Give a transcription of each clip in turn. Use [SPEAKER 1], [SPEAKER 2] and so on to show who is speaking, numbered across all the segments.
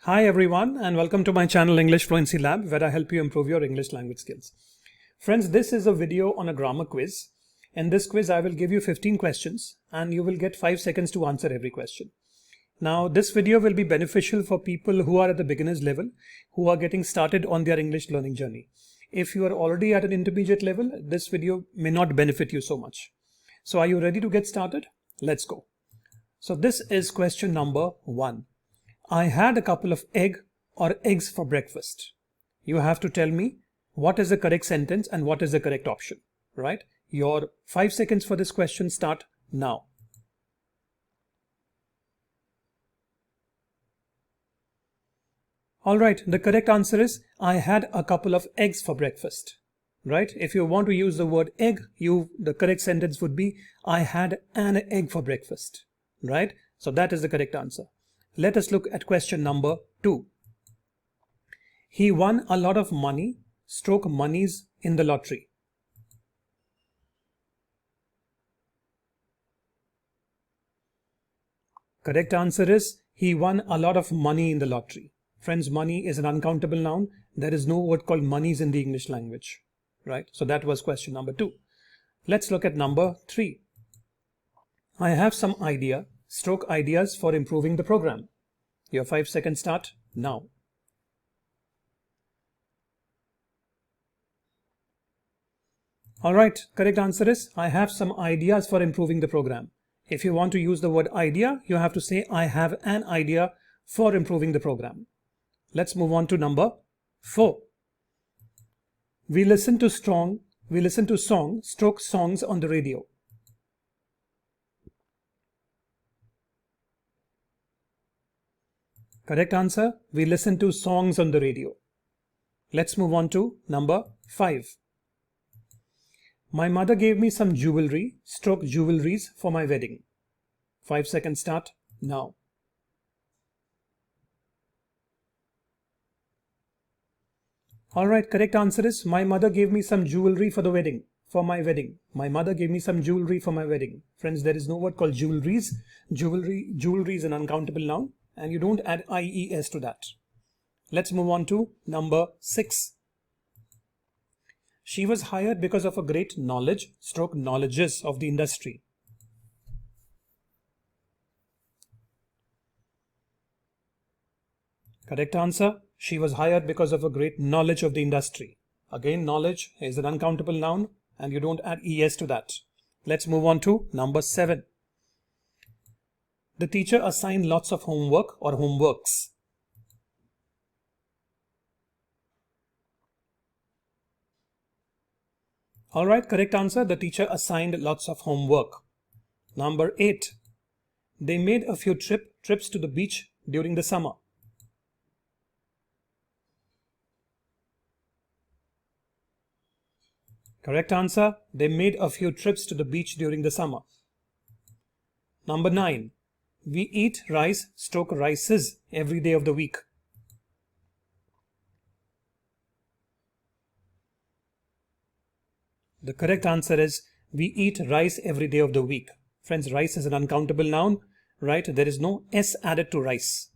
[SPEAKER 1] Hi everyone and welcome to my channel English Fluency Lab, where I help you improve your English language skills. Friends, this is a video on a grammar quiz. In this quiz I will give you 15 questions and you will get 5 seconds to answer every question. Now this video will be beneficial for people who are at the beginners level, who are getting started on their English learning journey. If you are already at an intermediate level, this video may not benefit you so much. So are you ready to get started? Let's go. So this is question number 1. I had a couple of eggs for breakfast. You have to tell me what is the correct sentence and what is the correct option, right? Your 5 seconds for this question start now. All right, the correct answer is I had a couple of eggs for breakfast, right? If you want to use the word egg, the correct sentence would be I had an egg for breakfast, right? So that is the correct answer. Let us look at question number 2. He won a lot of monies in the lottery. Correct answer is he won a lot of money in the lottery. Friends, money is an uncountable noun. There is no word called monies in the English language, right? So that was question number 2. Let's look at number 3. I have some ideas for improving the program. Your 5 seconds start now. All right, correct answer is I have some ideas for improving the program. If you want to use the word idea, you have to say I have an idea for improving the program. Let's move on to number 4. We listen to songs on the radio. Correct answer, we listen to songs on the radio. Let's move on to number 5. My mother gave me some jewelries for my wedding. 5 seconds start now. All right, correct answer is my mother gave me some jewelry for my wedding. My mother gave me some jewelry for my wedding. Friends, there is no word called jewelries. Jewelry is an uncountable noun and you don't add IES to that. Let's move on to number 6. She was hired because of a great knowledges of the industry. Correct answer, she was hired because of a great knowledge of the industry. Again, knowledge is an uncountable noun and you don't add ES to that. Let's move on to number 7. The teacher assigned lots of homework or homeworks. All right, correct answer, the teacher assigned lots of homework. Number 8. They made a few trips to the beach during the summer. Correct answer, they made a few trips to the beach during the summer. Number 9. We eat rices every day of the week. The correct answer is we eat rice every day of the week. Friends, rice is an uncountable noun, right? There is no S added to rice.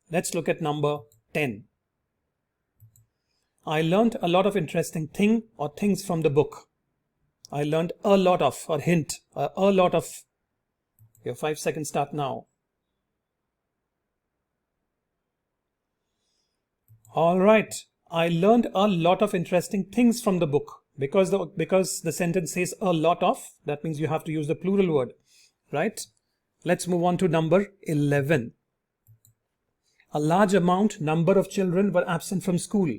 [SPEAKER 1] Let's look at number 10. I learned a lot of interesting things from the book. I learned a lot of, or hint, a lot of. Your 5 seconds start now. All right, I learned a lot of interesting things from the book. Because the sentence says a lot of, that means you have to use the plural word, right? Let's move on to number 11. A large number of children were absent from school.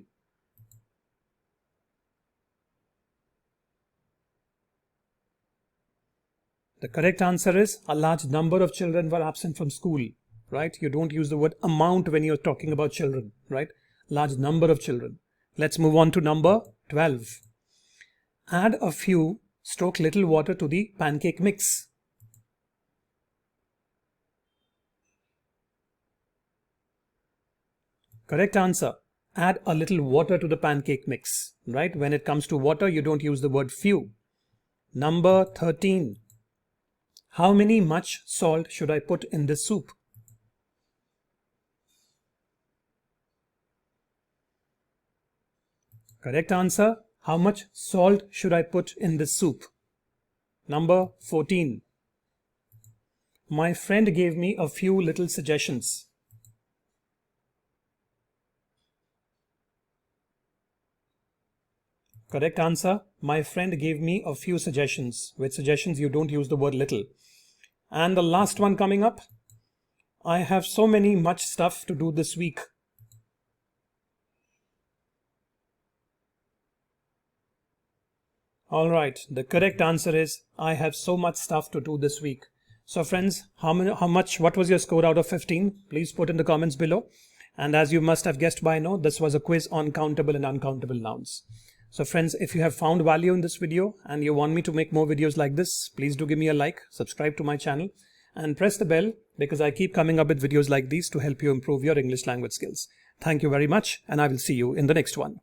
[SPEAKER 1] The correct answer is a large number of children were absent from school, right? You don't use the word amount when you're talking about children, right? Large number of children. Let's move on to number 12. Add a few little water to the pancake mix. Correct answer. Add a little water to the pancake mix, right? When it comes to water, you don't use the word few. Number 13. How much salt should I put in this soup? Correct answer. How much salt should I put in this soup? Number 14. My friend gave me a few little suggestions. Correct answer. My friend gave me a few suggestions. With suggestions, you don't use the word little. And the last one coming up. I have so much stuff to do this week. Alright, the correct answer is I have so much stuff to do this week. So friends, what was your score out of 15? Please put in the comments below. And as you must have guessed by now, this was a quiz on countable and uncountable nouns. So friends, if you have found value in this video and you want me to make more videos like this, please do give me a like, subscribe to my channel and press the bell because I keep coming up with videos like these to help you improve your English language skills. Thank you very much and I will see you in the next one.